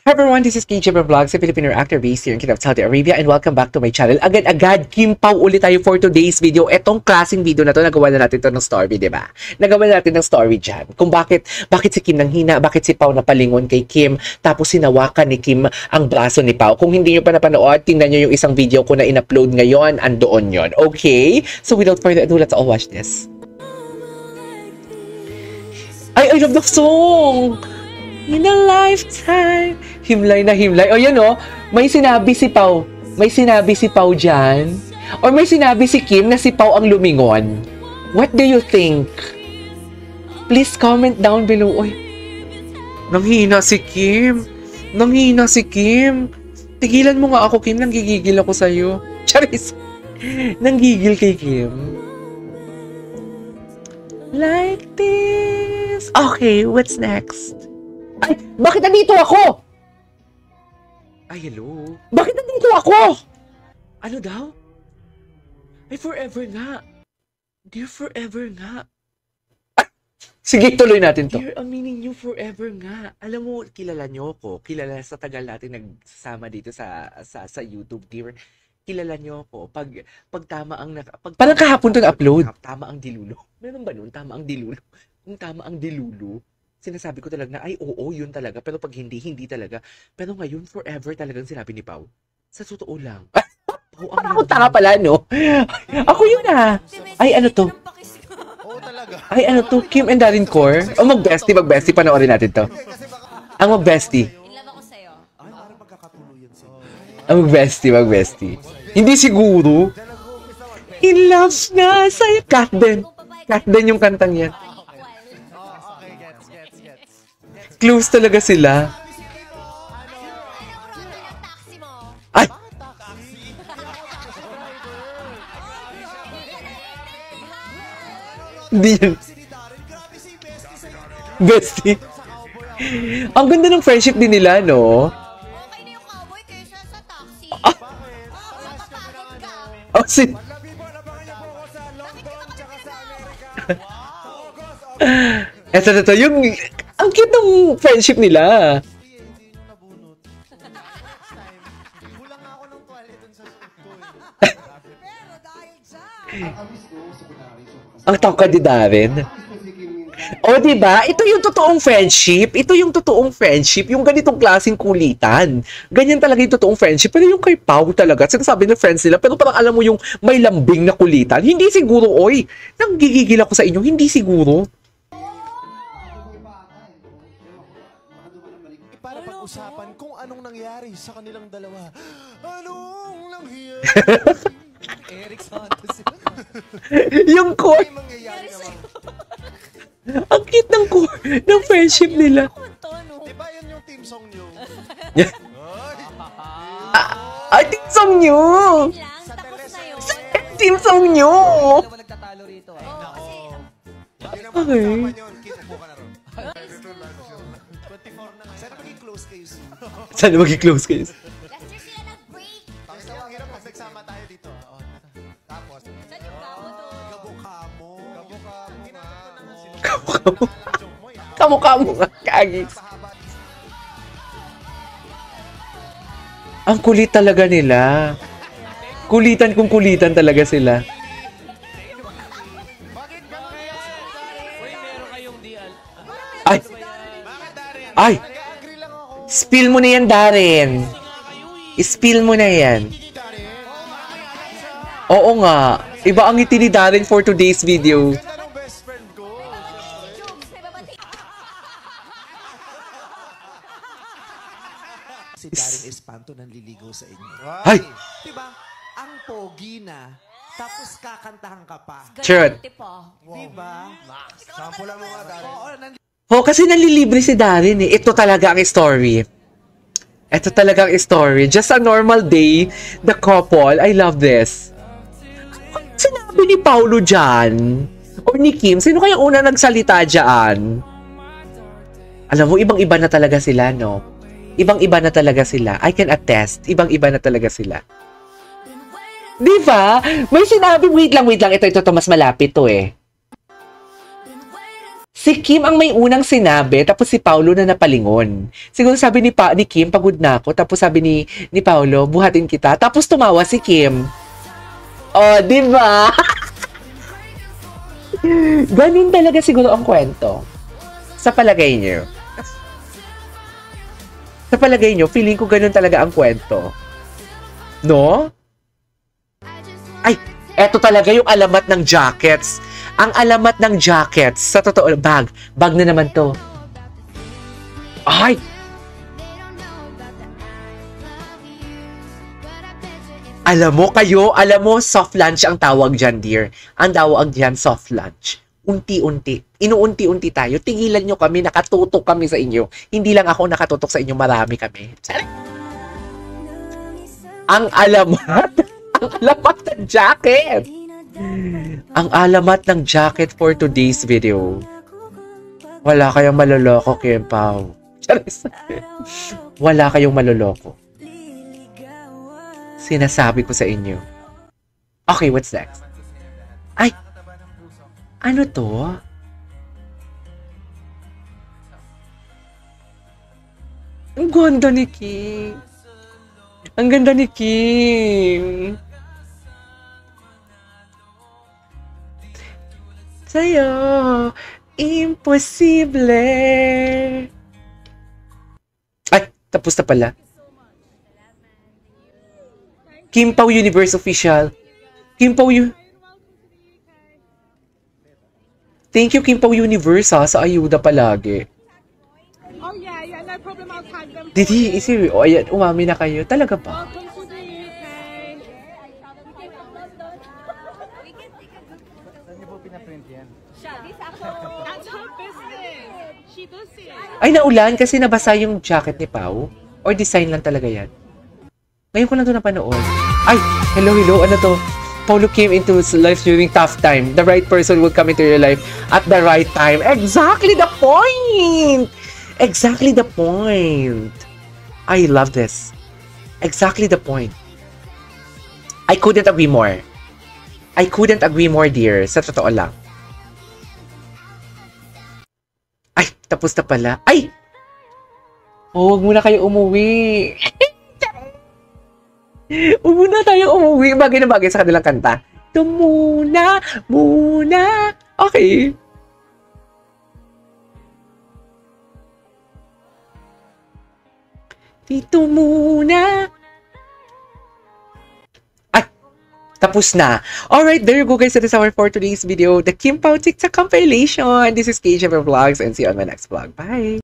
Hi everyone, this is KJ Vlogs, a Filipino actor based here in Kingdom of Saudi Arabia, and welcome back to my channel. Agad-agad, Kim Pao ulit tayo for today's video. Etong klaseng video na to, nagawa na natin to ng story, di ba? Nagawa na natin ng story dyan. Kung bakit si Kim nang hina, bakit si Pao napalingon kay Kim, tapos sinawakan ni Kim ang braso ni Pao. Kung hindi nyo pa napanood, tingnan nyo yung isang video ko na in-upload ngayon, andoon yon. Okay? So without further ado, let's all watch this. I love the song! In a lifetime. Himlay na himlay. O yan o, may sinabi si Pao. May sinabi si Pao dyan. Or may sinabi si Kim na si Pao ang lumingon. What do you think? Please comment down below. Oy, nanghina si Kim. Nanghina si Kim. Tigilan mo nga ako, Kim. Nanggigigil ako sa'yo. Charis. Nanggigil kay Kim. Like this. Okay, what's next? Ay, bakit nandito ako? Ay, hello? Bakit nandito ako? Ano daw? Ay, forever nga. Dear, forever nga. Ay, sige, tuloy natin to. Dear, aminin nyo, forever nga. Alam mo, kilala nyo ako. Kilala sa tagal natin nagsasama dito sa YouTube, dear. Kilala nyo ako. Pag tama ang... Parang kahapon to na-upload. Tama ang dilulo. Meron ba nun? Tama ang dilulo. Kung tama ang dilulo, sinasabi ko talaga na, ay, oo, yun talaga. Pero pag hindi, hindi talaga. Pero ngayon, forever talagang sinabi ni Pao. Sa totoo lang. Pao, ang tanga pala, no? Ako yun, ah. Ay, ano to? Oo, talaga. Ay, ano to? Kim and Darren Core? O, mag-bestie. Panoorin natin to. Ang mag-bestie. In love ako sa'yo. Ay, parang magkakatuluyan sa'yo. Ang mag-bestie. Hindi siguro. In love na sa'yo. Kat din yung kantang yan. Close talaga sila. Ay! Hindi yan. Bestie. Ang ganda ng friendship din nila, no? Okay na yung cowboy kaysa sa taxi. Mapapagod ka. Oh, Eto, yung... Ang cute ng friendship nila. Hindi nyo nabunot. Kulang nga ako ng tuwalya dun sa suot ko. Pero dahil dyan. Ang tangkad ni Darren. O, diba? Ito yung totoong friendship. Yung ganitong klaseng kulitan. Ganyan talaga yung totoong friendship. Pero yung kay Pao talaga, sinasabi ng friends nila, pero parang alam mo yung may lambing na kulitan. Hindi siguro, oy. Nanggigigil ako sa inyo. Hindi siguro. Para pag-usapan kung anong nangyari sa kanilang dalawa. Anong nangyari? Eric Santos. Yung core. Ay, mangyayari naman. Ang cute ng core ng friendship nila. Diba yun yung team song nyo? Ay, team song nyo! Lang, tapos na yun. Team song nyo! Dalawa nagtatalo rito. Yun ang pag-usapan yun. Kinupo ka na ron. 24 na nga. Sana maging close kayo soon. Sana maging close kayo. Last year sila nag-break. Tapos tawag hirap pag nagsama tayo dito. Tapos, Saan yung kamo doon? kabukha mo. Kamukha mo nga, kagis. Ang kulit talaga nila. Kulitan kung kulitan talaga sila. Ay! Ay! Spill mo na yan, Darren. Spill mo na yan. Oo nga. Iba ang ngiti ni Darren for today's video. Ganda ng best friend ko. Jokes, may babati. Si Darren Espanto nanliligaw sa inyo. Ay! Diba? Ang pogi na, tapos kakantahan ka pa. Sure. Diba? Sample lang mo nga, Darren. Oo, Oh, kasi nalilibre si Darren eh. Ito talaga ang story. Ito talaga ang story. Just a normal day, the couple, I love this. Sinabi ni Paulo dyan, or ni Kim, sino kaya una nagsalita dyan? Alam mo, ibang-iba na talaga sila, no? Ibang-iba na talaga sila. I can attest, ibang-iba na talaga sila. Di ba? May sinabi, wait lang. Ito, mas malapit to eh. Si Kim ang may unang sinabi, tapos si Paulo na napalingon. Siguro sabi ni Kim, pagod na ako. Tapos sabi ni Paulo, buhatin kita. Tapos tumawa si Kim. Oh, di ba? Ganun talaga siguro ang kwento. Sa palagay niyo. Feeling ko ganun talaga ang kwento. No? Ay, eto talaga yung alamat ng jackets. Ang alamat ng jackets, sa totoo, bag na naman to. Ay! Alam mo, soft lunch ang tawag dyan, dear. Ang tawag dyan, soft lunch. Unti-unti. Inuunti-unti tayo. Tigilan nyo kami, nakatutok kami sa inyo. Hindi lang ako nakatutok sa inyo, marami kami. Ang alamat ng jacket. Ang alamat ng jacket for today's video. Wala kayong maloloko, Kim Pao. Wala kayong maloloko. Sinasabi ko sa inyo. Okay, what's next? Ay! Ano to? Ang ganda ni Kim. Ang ganda ni Kim. Sa'yo, imposible. Ay, tapos na pala. Kim Pao Universe Official. Kim Pao Thank you, Kim Pao Universe, ha, sa ayuda palagi. Oh yeah, no problem. I'll tag them. Did he? Ayan, umami na kayo. Talaga ba? Welcome to the UK. That's her business. She does it. Ay, naulan kasi nabasa yung jacket ni Pao? Or design lang talaga yan? Ngayon ko lang ito napanood. Ay, hello, ano to? Paulo came into his life during tough time. The right person will come into your life at the right time. Exactly the point! Exactly the point. I love this. Exactly the point. I couldn't agree more. I couldn't agree more, dear. Sa totoo lang. Ay, tapos na pala. Ay! Oh, huwag muna kayo umuwi. Huwag muna tayo umuwi. Bagay na bagay sa kanilang kanta. Ito muna. Okay. Dito muna. Ay, tapos na. Alright, there you go guys. That is our for today's video. The Kim Pao TikTok compilation. This is KJ Vlogs and see you on my next vlog. Bye.